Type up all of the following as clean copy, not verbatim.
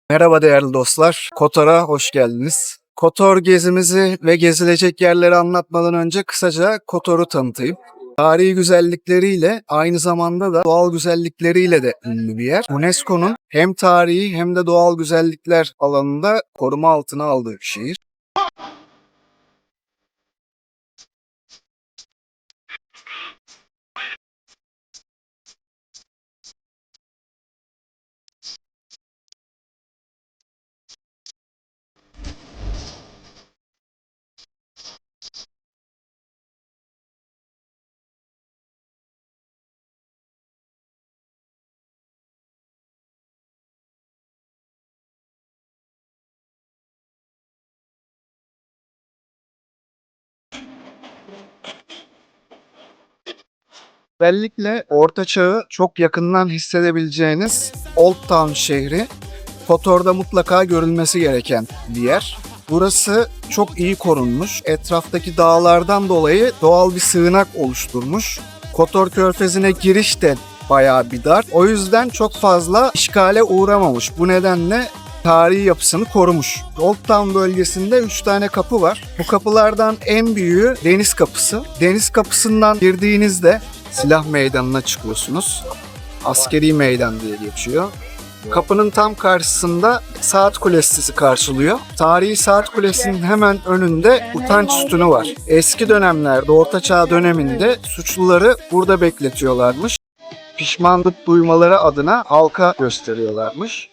Merhaba değerli dostlar, Kotor'a hoş geldiniz. Kotor gezimizi ve gezilecek yerleri anlatmadan önce kısaca Kotor'u tanıtayım. Tarihi güzellikleriyle aynı zamanda da doğal güzellikleriyle de ünlü bir yer. UNESCO'nun hem tarihi hem de doğal güzellikler alanında koruma altına aldığı bir şehir. Özellikle Orta Çağ'ı çok yakından hissedebileceğiniz Old Town şehri Kotor'da mutlaka görülmesi gereken bir yer. Burası çok iyi korunmuş. Etraftaki dağlardan dolayı doğal bir sığınak oluşturmuş. Kotor Körfezi'ne giriş de bayağı bir dar. O yüzden çok fazla işgale uğramamış. Bu nedenle tarihi yapısını korumuş. Old Town bölgesinde 3 tane kapı var. Bu kapılardan en büyüğü Deniz Kapısı. Deniz Kapısı'ndan girdiğinizde silah meydanına çıkıyorsunuz. Askeri meydan diye geçiyor. Kapının tam karşısında Saat Kulesi sizi karşılıyor. Tarihi Saat Kulesi'nin hemen önünde utanç sütunu var. Eski dönemlerde, Orta Çağ döneminde suçluları burada bekletiyorlarmış. Pişmanlık duymaları adına halka gösteriyorlarmış.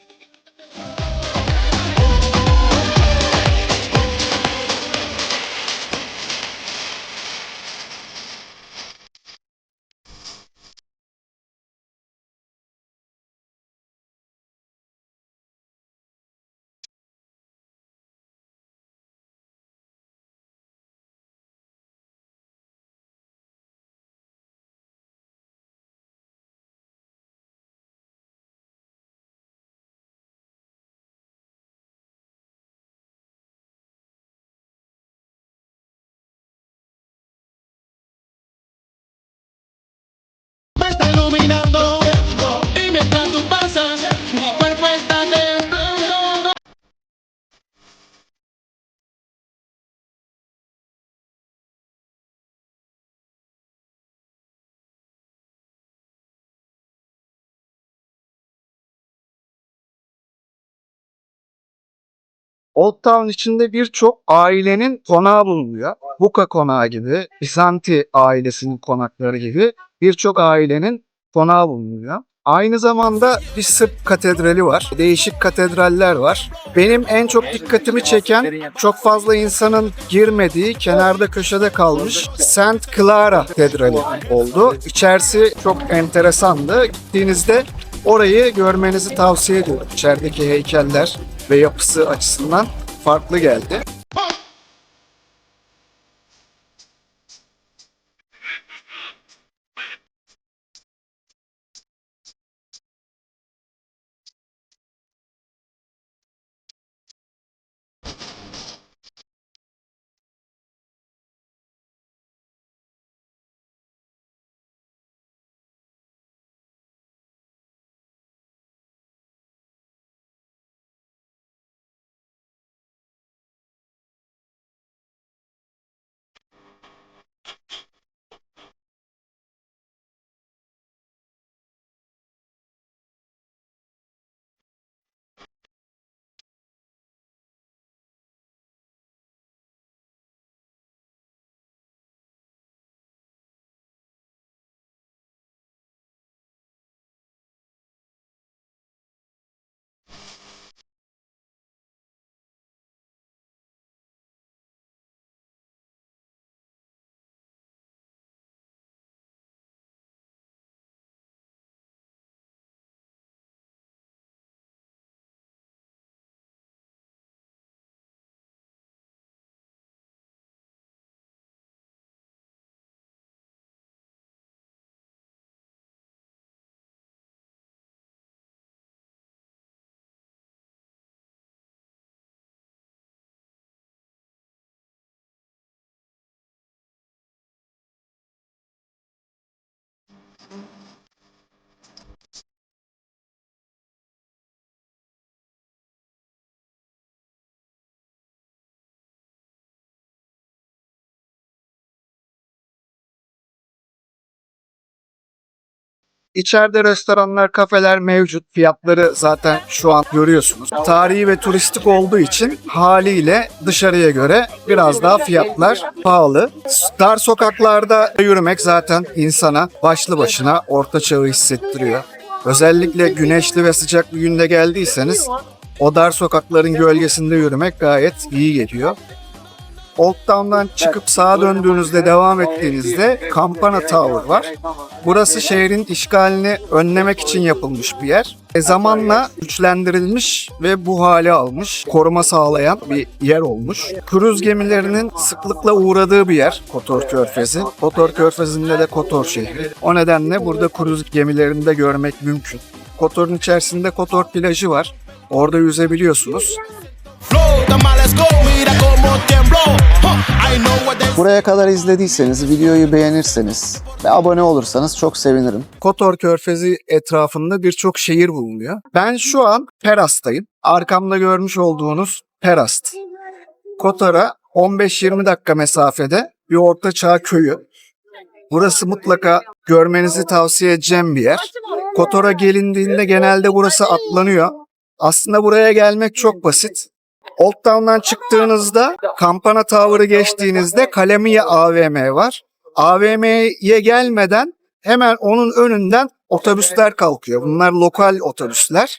Me está iluminando y mientras tú pasas, mi cuerpo está temblando. Old Town içinde birçok ailenin konağı bulunuyor. Buka konağı gibi, Bizanti ailesinin konakları gibi birçok ailenin konağı bulunuyor. Aynı zamanda bir Sırp katedrali var. Değişik katedraller var. Benim en çok dikkatimi çeken çok fazla insanın girmediği, kenarda köşede kalmış Saint Clara Katedrali oldu. İçerisi çok enteresandı. Gittiğinizde orayı görmenizi tavsiye ediyorum. İçerideki heykeller ve yapısı açısından farklı geldi. İçeride restoranlar, kafeler mevcut. Fiyatları zaten şu an görüyorsunuz. Tarihi ve turistik olduğu için haliyle dışarıya göre biraz daha fiyatlar pahalı. Dar sokaklarda yürümek zaten insana başlı başına orta çağı hissettiriyor. Özellikle güneşli ve sıcak bir günde geldiyseniz o dar sokakların gölgesinde yürümek gayet iyi geliyor. Old Town'dan çıkıp sağa döndüğünüzde devam ettiğinizde Campana Tower var. Burası şehrin işgalini önlemek için yapılmış bir yer. Zamanla güçlendirilmiş ve bu hale almış, koruma sağlayan bir yer olmuş. Kruz gemilerinin sıklıkla uğradığı bir yer Kotor Körfezi. Kotor Körfezi'nde de Kotor şehri. O nedenle burada kruz gemilerini de görmek mümkün. Kotor'un içerisinde Kotor plajı var. Orada yüzebiliyorsunuz. Buraya kadar izlediyseniz, videoyu beğenirseniz ve abone olursanız çok sevinirim. Kotor Körfezi etrafında birçok şehir bulunuyor. Ben şu an Perast'tayım. Arkamda görmüş olduğunuz Perast. Kotor'a 15-20 dakika mesafede bir ortaçağ köyü. Burası mutlaka görmenizi tavsiye edeceğim bir yer. Kotor'a gelindiğinde genelde burası atlanıyor. Aslında buraya gelmek çok basit. Old Town'dan çıktığınızda Campana Tower'ı geçtiğinizde Kalemiye AVM var. AVM'ye gelmeden hemen onun önünden otobüsler kalkıyor. Bunlar lokal otobüsler.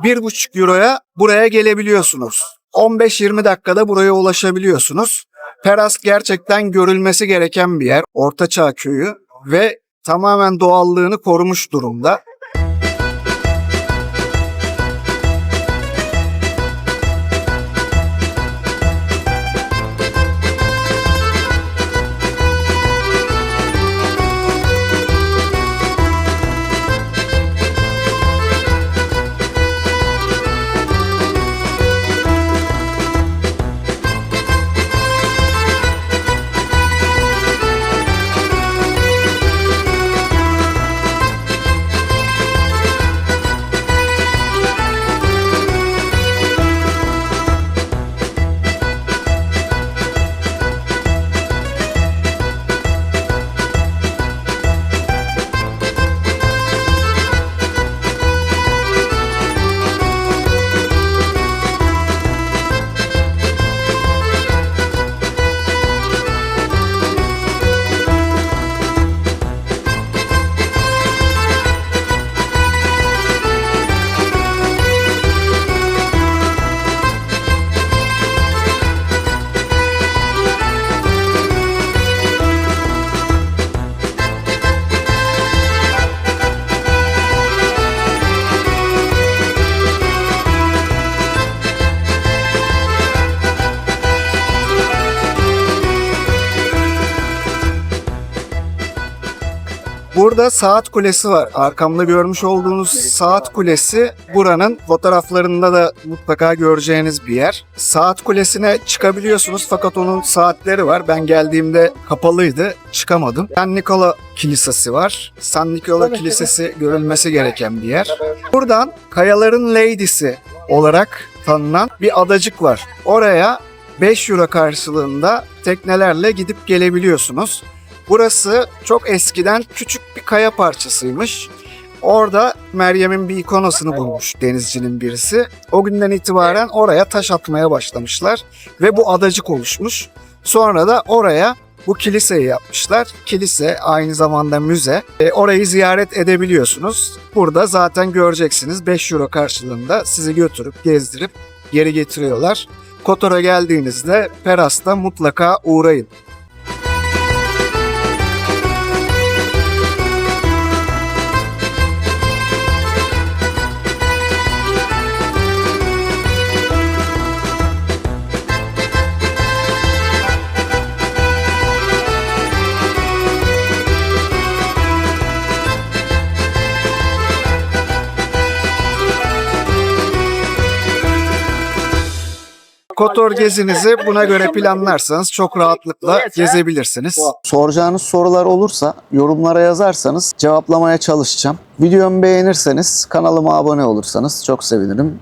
1,5 euroya buraya gelebiliyorsunuz. 15-20 dakikada buraya ulaşabiliyorsunuz. Perast gerçekten görülmesi gereken bir yer. Ortaçağ köyü ve tamamen doğallığını korumuş durumda. Burada saat kulesi var. Arkamda görmüş olduğunuz saat kulesi buranın fotoğraflarında da mutlaka göreceğiniz bir yer. Saat kulesine çıkabiliyorsunuz fakat onun saatleri var. Ben geldiğimde kapalıydı. Çıkamadım. San Nicola Kilisesi var. San Nicola Kilisesi görülmesi gereken bir yer. Buradan Kayaların Lady'si olarak tanınan bir adacık var. Oraya 5 euro karşılığında teknelerle gidip gelebiliyorsunuz. Burası çok eskiden küçük bir kaya parçasıymış. Orada Meryem'in bir ikonasını bulmuş denizcinin birisi. O günden itibaren oraya taş atmaya başlamışlar ve bu adacık oluşmuş. Sonra da oraya bu kiliseyi yapmışlar. Kilise aynı zamanda müze. Orayı ziyaret edebiliyorsunuz. Burada zaten göreceksiniz 5 euro karşılığında sizi götürüp gezdirip geri getiriyorlar. Kotor'a geldiğinizde Perast'a mutlaka uğrayın. Kotor gezinizi buna göre planlarsanız çok rahatlıkla gezebilirsiniz. Soracağınız sorular olursa yorumlara yazarsanız cevaplamaya çalışacağım. Videomu beğenirseniz, kanalıma abone olursanız çok sevinirim.